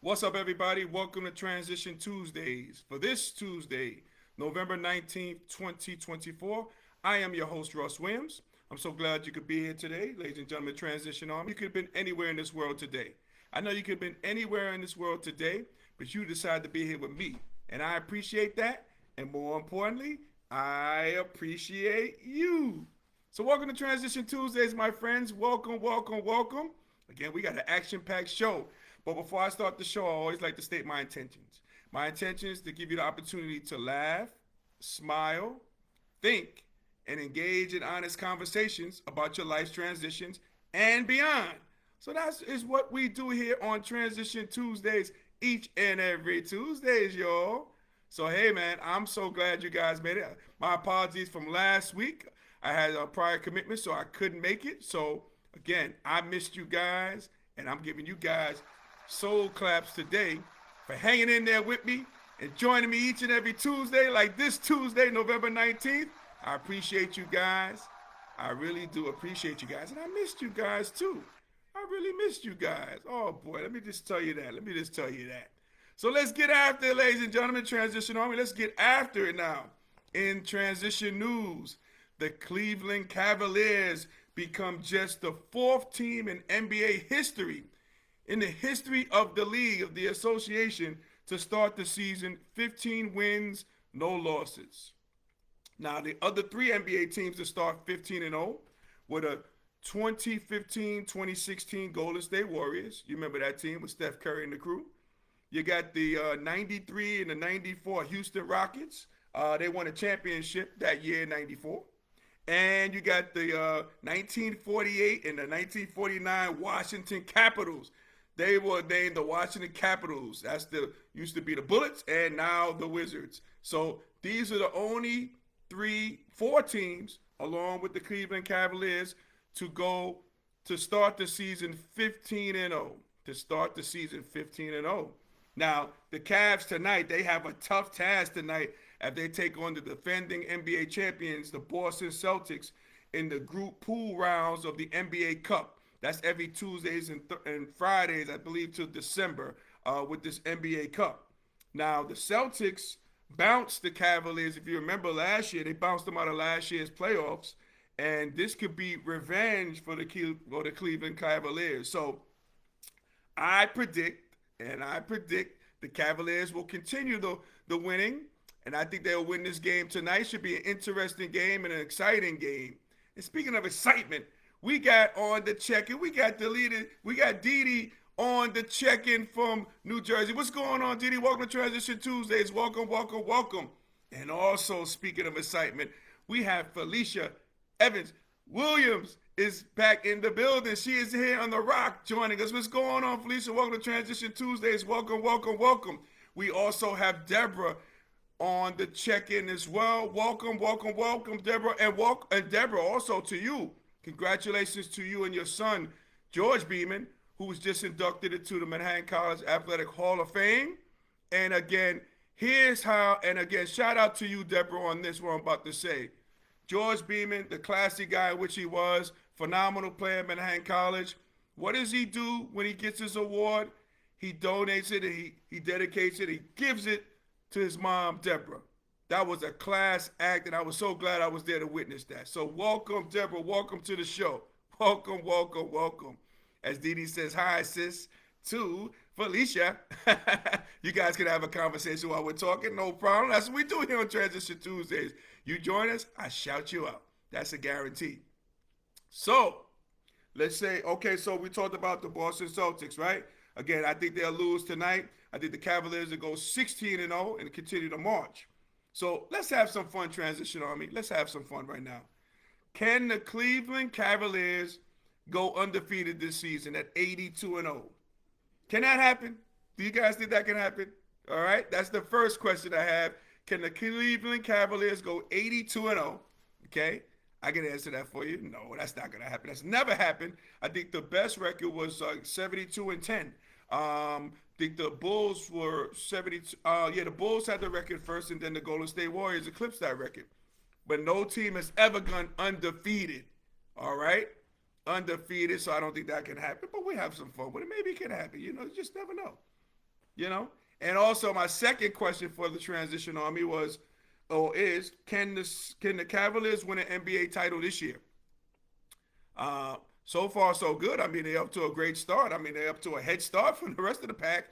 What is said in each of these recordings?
What's up, everybody? Welcome to Transition Tuesdays. For this Tuesday, November 19th, 2024, I am your host, Russ Williams. I'm so glad you could be here today, ladies and gentlemen. Transition Army. You could have been anywhere in this world today. I know you could have been anywhere in this world today, but you decided to be here with me. And I appreciate that. And more importantly, I appreciate you. So, welcome to Transition Tuesdays, my friends. Welcome, welcome, welcome. Again, we got an action packed show. But before I start the show, I always like to state my intentions. My intention is to give you the opportunity to laugh, smile, think, and engage in honest conversations about your life's transitions and beyond. So that is what we do here on Transition Tuesdays, each and every Tuesdays, y'all. So hey, man, I'm so glad you guys made it. My apologies from last week. I had a prior commitment, so I couldn't make it. So again, I missed you guys, and I'm giving you guys soul claps today for hanging in there with me and joining me each and every Tuesday, like this Tuesday, November 19th. I appreciate you guys. I really do appreciate you guys. And I missed you guys too. I really missed you guys. Oh boy, let me just tell you that. So let's get after it, ladies and gentlemen. Transition Army, let's get after it now. In transition news, the Cleveland Cavaliers become just the fourth team in NBA history, in the history of the league, of the association, to start the season 15 wins, no losses. Now, the other three NBA teams to start 15-0 were the 2015-2016 Golden State Warriors. You remember that team with Steph Curry and the crew? You got the 93 and the 94 Houston Rockets. They won a championship that year in 94. And you got the 1948 and the 1949 Washington Capitals. They were named the Washington Capitals. That's the used to be the Bullets and now the Wizards. So these are the only four teams, along with the Cleveland Cavaliers, to start the season 15-0. To start the season 15-0. Now the Cavs tonight, they have a tough task tonight as they take on the defending NBA champions, the Boston Celtics, in the group pool rounds of the NBA Cup. That's every Tuesdays and Fridays, I believe, till December with this NBA Cup. Now, the Celtics bounced the Cavaliers. If you remember last year, they bounced them out of last year's playoffs. And this could be revenge for the Cleveland Cavaliers. So I predict the Cavaliers will continue the winning. And I think they'll win this game tonight. Should be an interesting game and an exciting game. And speaking of excitement, we got on the check-in. We got Didi on the check-in from New Jersey. What's going on, Didi? Welcome to Transition Tuesdays. Welcome, welcome, welcome. And also, speaking of excitement, we have Felicia Evans Williams is back in the building. She is here on the rock joining us. What's going on, Felicia? Welcome to Transition Tuesdays. Welcome, welcome, welcome. We also have Deborah on the check-in as well. Welcome, welcome, welcome, Deborah. And Deborah, also to you. Congratulations to you and your son, George Beeman, who was just inducted into the Manhattan College Athletic Hall of Fame. And again, shout out to you, Deborah, on this, what I'm about to say. George Beeman, the classy guy which he was, phenomenal player at Manhattan College. What does he do when he gets his award? He donates it, he dedicates it, he gives it to his mom, Deborah. That was a class act, and I was so glad I was there to witness that. So welcome, Deborah. Welcome to the show. Welcome, welcome, welcome. As Didi says, hi, sis, to Felicia. You guys can have a conversation while we're talking. No problem. That's what we do here on Transition Tuesdays. You join us, I shout you out. That's a guarantee. So let's say, okay, so we talked about the Boston Celtics, right? Again, I think they'll lose tonight. I think the Cavaliers will go 16-0 and continue to march. So let's have some fun, Transition Army. Let's have some fun right now. Can the Cleveland Cavaliers go undefeated this season at 82-0? Can that happen? Do you guys think that can happen? All right, that's the first question I have. Can the Cleveland Cavaliers go 82-0? Okay, I can answer that for you. No, that's not going to happen. That's never happened. I think the best record was 72-10. I think the Bulls were 72. The Bulls had the record first, and then the Golden State Warriors eclipsed that record. But no team has ever gone undefeated. All right? Undefeated, so I don't think that can happen. But we have some fun with it. Maybe it can happen. You just never know. you know. And also, my second question for the transition army was, or is, can the Cavaliers win an NBA title this year? So far, so good. I mean, they're up to a great start. I mean, they're up to a head start from the rest of the pack.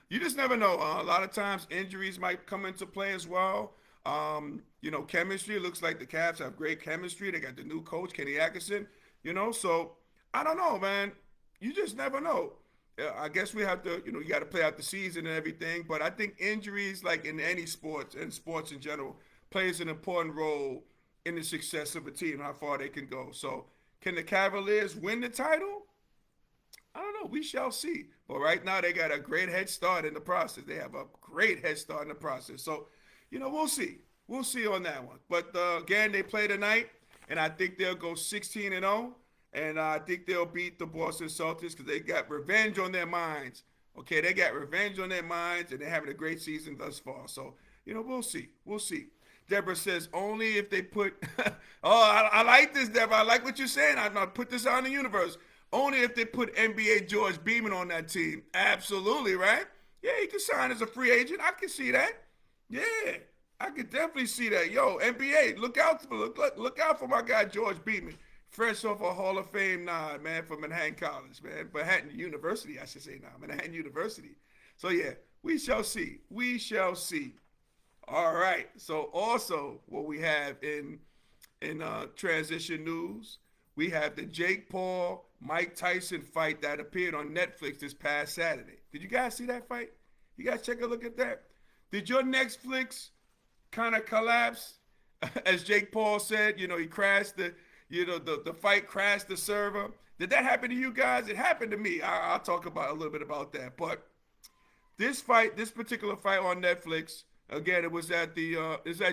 You just never know. A lot of times, injuries might come into play as well. Chemistry. It looks like the Cavs have great chemistry. They got the new coach, Kenny Atkinson. So I don't know, man. You just never know. I guess we have to, you got to play out the season and everything. But I think injuries, like in any sports and sports in general, plays an important role in the success of a team, how far they can go. So, can the Cavaliers win the title? I don't know. We shall see. But right now, they got a great head start in the process. They have a great head start in the process. So, we'll see. We'll see on that one. But again, they play tonight, and I think they'll go 16-0. And I think they'll beat the Boston Celtics because they got revenge on their minds. Okay, they got revenge on their minds, and they're having a great season thus far. So, we'll see. We'll see. Deborah says, only if they put, I like this, Deborah. I like what you're saying. I'm going to put this out in the universe. Only if they put NBA George Beeman on that team. Absolutely, right? Yeah, he can sign as a free agent. I can see that. Yeah, I can definitely see that. Yo, NBA, look out for my guy George Beeman. Fresh off a Hall of Fame nod, man, from Manhattan College, man. Manhattan University, I should say now. Manhattan University. So, yeah, we shall see. We shall see. All right. So also what we have in transition news, we have the Jake Paul Mike Tyson fight that appeared on Netflix this past Saturday. Did you guys see that fight? You guys take a look at that. Did your Netflix kind of collapse? As Jake Paul said, he crashed the fight crashed the server. Did that happen to you guys? It happened to me. I'll talk about a little bit about that. But this particular fight on Netflix. Again, it was at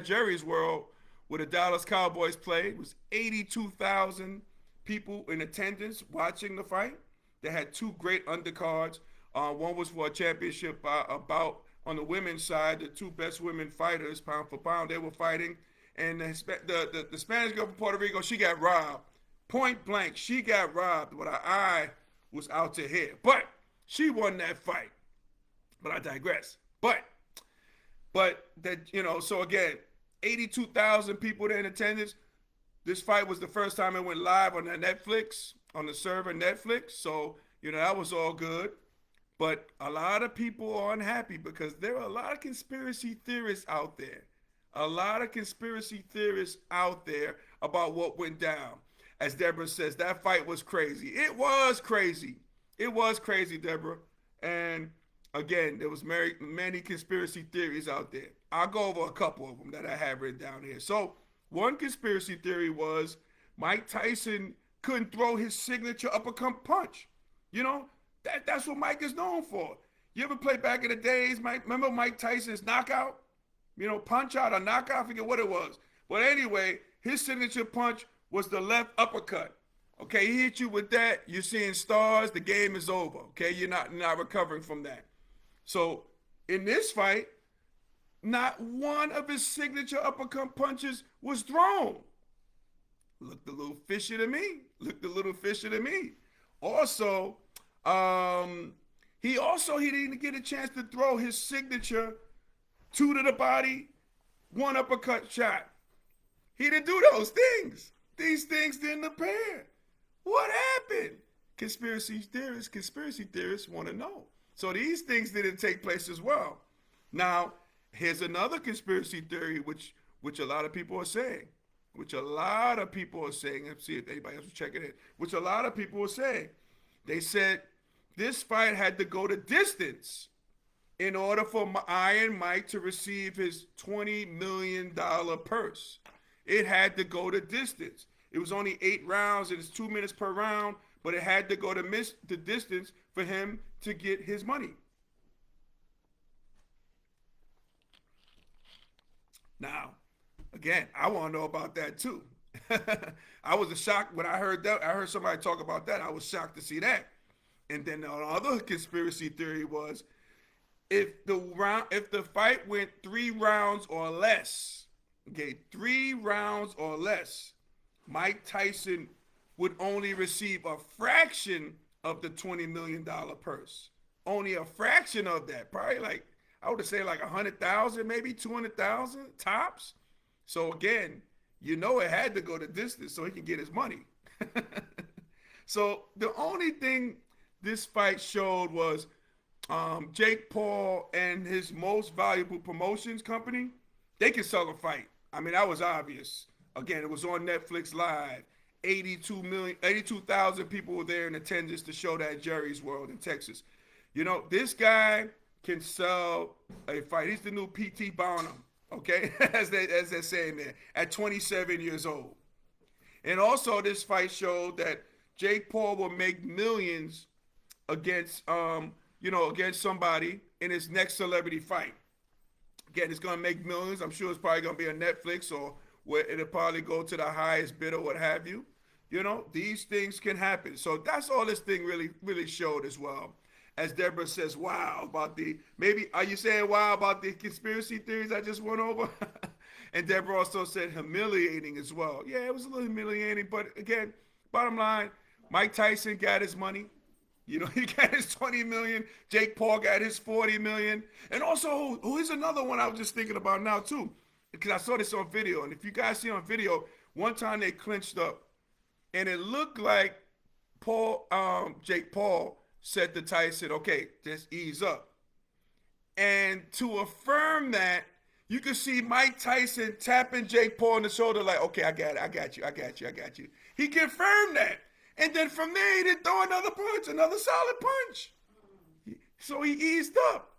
Jerry's World where the Dallas Cowboys played. It was 82,000 people in attendance watching the fight. They had two great undercards. One was for a championship bout on the women's side. The two best women fighters, pound for pound, they were fighting. And the Spanish girl from Puerto Rico, she got robbed. Point blank, she got robbed with her eye was out to here. But she won that fight. But I digress. But that, so again, 82,000 people there in attendance. This fight was the first time it went live on the Netflix, on the server Netflix. So, that was all good. But a lot of people are unhappy because there are a lot of conspiracy theorists out there. A lot of conspiracy theorists out there about what went down. As Deborah says, that fight was crazy. It was crazy. It was crazy, Deborah. And again, there was many conspiracy theories out there. I'll go over a couple of them that I have written down here. So one conspiracy theory was Mike Tyson couldn't throw his signature uppercut punch. That's what Mike is known for. You ever play back in the days, Mike? Remember Mike Tyson's knockout? Punch out or knockout, I forget what it was. But anyway, his signature punch was the left uppercut. Okay, he hit you with that, you're seeing stars, the game is over. Okay, you're not recovering from that. So in this fight, not one of his signature uppercut punches was thrown. Looked a little fishy to me. Also, he didn't get a chance to throw his signature two to the body, one uppercut shot. He didn't do those things. These things didn't appear. What happened? Conspiracy theorists want to know. So these things didn't take place as well. Now, here's another conspiracy theory which a lot of people are saying. Let's see if anybody else is checking it. Which a lot of people are saying. They said this fight had to go to distance in order for Iron Mike to receive his $20 million purse. It had to go to distance. It was only 8 rounds, and it's 2 minutes per round, but it had to go to the distance for him to get his money. Now, again, I want to know about that too. I was shocked when I heard that. I heard somebody talk about that. I was shocked to see that. And then the other conspiracy theory was if the fight went 3 rounds or less, okay, 3 rounds or less, Mike Tyson would only receive a fraction of the $20 million purse. only a fraction of that. Probably like, I would say like 100,000, maybe 200,000 tops. So again, you know it had to go the distance so he can get his money. So the only thing this fight showed was Jake Paul and his most valuable promotions company, they can sell a fight. I mean, that was obvious. Again, it was on Netflix Live. 82,000 people were there in attendance to show that at Jerry's World in Texas. You know, this guy can sell a fight. He's the new P.T. Barnum, okay, as they're saying there, at 27 years old. And also, this fight showed that Jake Paul will make millions against, against somebody in his next celebrity fight. Again, it's going to make millions. I'm sure it's probably going to be on Netflix or where it'll probably go to the highest bidder, what have you. You know, these things can happen. So that's all this thing really showed as well. As Deborah says, wow, about are you saying wow about the conspiracy theories I just went over? And Deborah also said humiliating as well. Yeah, it was a little humiliating, but again, bottom line, Mike Tyson got his money. You know, he got his 20 million. Jake Paul got his 40 million. And also, who is another one I was just thinking about now too? Because I saw this on video. And if you guys see on video, one time they clinched up. And it looked like Jake Paul said to Tyson, okay, just ease up. And to affirm that, you can see Mike Tyson tapping Jake Paul on the shoulder like, okay, I got you. He confirmed that. And then from there, he didn't throw another punch, another solid punch. So he eased up.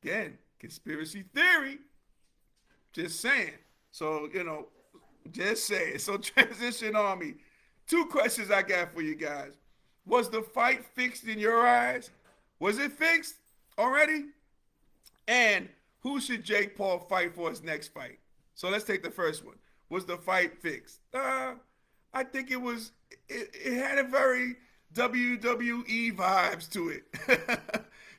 Again, conspiracy theory. Just saying. So, just saying. So Transition Army, 2 questions I got for you guys. Was the fight fixed in your eyes? Was it fixed already? And who should Jake Paul fight for his next fight? So let's take the first one. Was the fight fixed? I think it was. It had a very WWE vibes to it.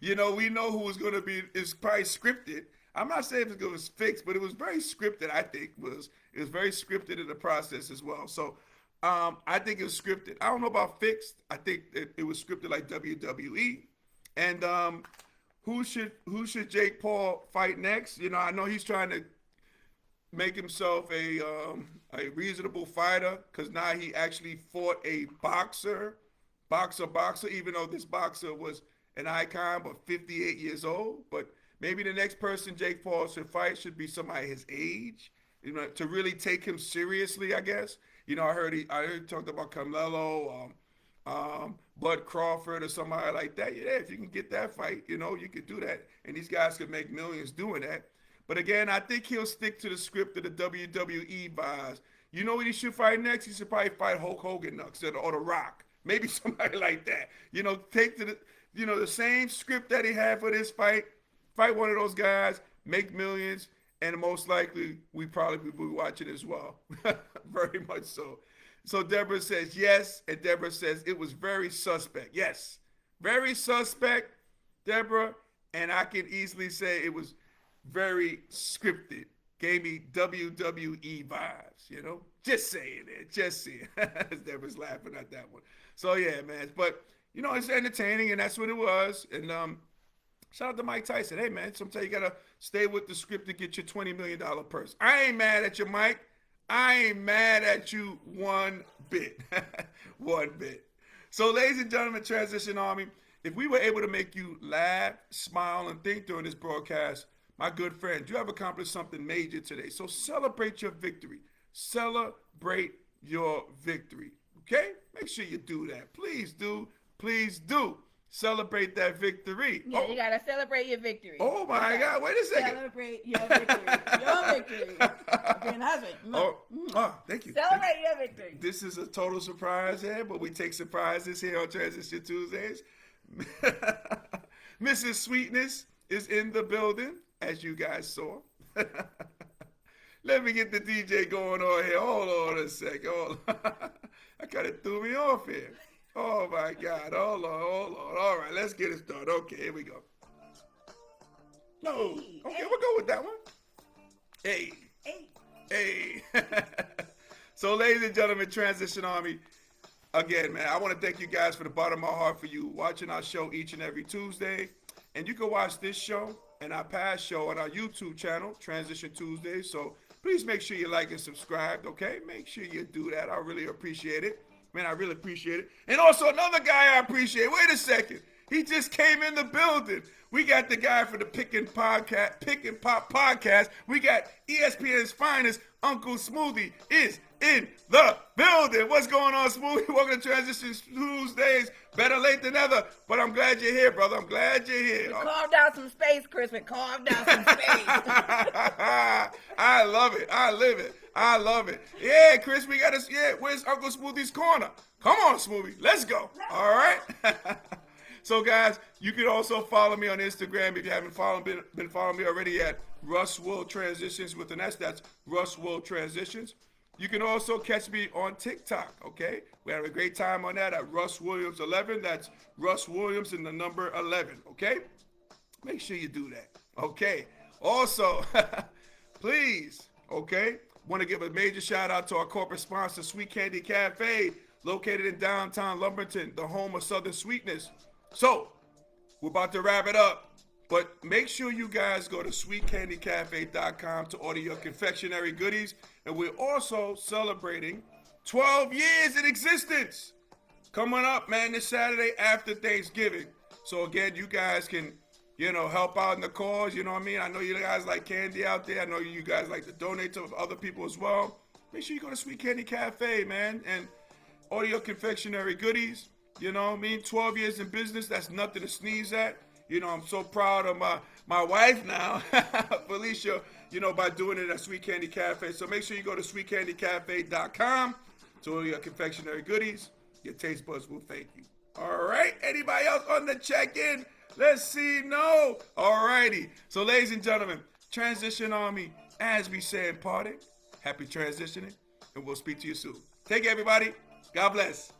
We know who was going to be. It's probably scripted. I'm not saying it was fixed, but it was very scripted. I think it was very scripted in the process as well. So I think it was scripted. I don't know about fixed. I think it was scripted like WWE. And who should Jake Paul fight next? I know he's trying to make himself a reasonable fighter because now he actually fought a boxer, even though this boxer was an icon but 58 years old. But maybe the next person Jake Paul should fight should be somebody his age, to really take him seriously, I guess. I heard he talked about Canelo, Bud Crawford or somebody like that. Yeah, if you can get that fight, you could do that. And these guys could make millions doing that. But again, I think he'll stick to the script of the WWE vibes. You know what he should fight next? He should probably fight Hulk Hogan next or The Rock. Maybe somebody like that. Take to the same script that he had for this fight one of those guys, make millions, and most likely we probably will be watching as well. Very much so. So Deborah says yes, and Deborah says it was very suspect. Yes, very suspect, Deborah, and I can easily say it was very scripted. Gave me WWE vibes, Just saying it, just saying. Deborah's laughing at that one. So yeah, man. But it's entertaining, and that's what it was. And shout out to Mike Tyson. Hey man, sometimes you gotta stay with the script to get your $20 million purse. I ain't mad at you, Mike. I ain't mad at you one bit. One bit. So ladies and gentlemen, Transition Army, if we were able to make you laugh, smile, and think during this broadcast, my good friend, you have accomplished something major today. So celebrate your victory. Celebrate your victory. Okay? Make sure you do that. Please do. Please do. Celebrate that victory. Yeah, you got to celebrate your victory. Oh, my God. Wait a second. Celebrate your victory. Your victory. Being husband. Thank you. Celebrate your victory. This is a total surprise here, but we take surprises here on Transition Tuesdays. Mrs. Sweetness is in the building, as you guys saw. Let me get the DJ going on here. Hold on a second. That kind of threw me off here. Oh, my God. Hold on. All right, let's get it started. Okay, here we go. No. Okay, we'll go with that one. Hey. So, ladies and gentlemen, Transition Army, again, man, I want to thank you guys for the bottom of my heart for you watching our show each and every Tuesday. And you can watch this show and our past show on our YouTube channel, Transition Tuesdays. So please make sure you like and subscribe, okay? Make sure you do that. I really appreciate it. Man, I really appreciate it. And also another guy I appreciate. Wait a second. He just came in the building. We got the guy for the Pick and Pop podcast. We got ESPN's finest, Uncle Smoothie is in the building. What's going on, Smoothie? Welcome to Transition Tuesdays. Better late than ever, but I'm glad you're here, brother. I'm glad you're here. We carved out some space, Chris. We carved out some space. I love it. I live it. I love it. Yeah, Chris, we got us. Yeah, where's Uncle Smoothie's corner? Come on, Smoothie. Let's go. All right. So, guys, you can also follow me on Instagram if you haven't been following me already at Russ Will Transitions with an S. That's Russ Will Transitions. You can also catch me on TikTok, okay? We have a great time on that at Russ Williams 11. That's Russ Williams and the number 11, okay? Make sure you do that, okay? Also, please, okay, want to give a major shout out to our corporate sponsor, Sweet Candy Cafe, located in downtown Lumberton, the home of Southern Sweetness. So, we're about to wrap it up, but make sure you guys go to sweetcandycafe.com to order your confectionery goodies. And we're also celebrating 12 years in existence. Coming up, man, this Saturday after Thanksgiving. So, again, you guys can, help out in the cause, you know what I mean? I know you guys like candy out there. I know you guys like to donate to other people as well. Make sure you go to Sweet Candy Cafe, man, and order your confectionery goodies. You know what I mean? 12 years in business, that's nothing to sneeze at. I'm so proud of my wife now, Felicia, by doing it at Sweet Candy Cafe. So make sure you go to sweetcandycafe.com to order your confectionery goodies. Your taste buds will thank you. All right. Anybody else on the check-in? Let's see. No. All righty. So, ladies and gentlemen, Transition Army, as we say in parting, happy transitioning, and we'll speak to you soon. Take care, everybody. God bless.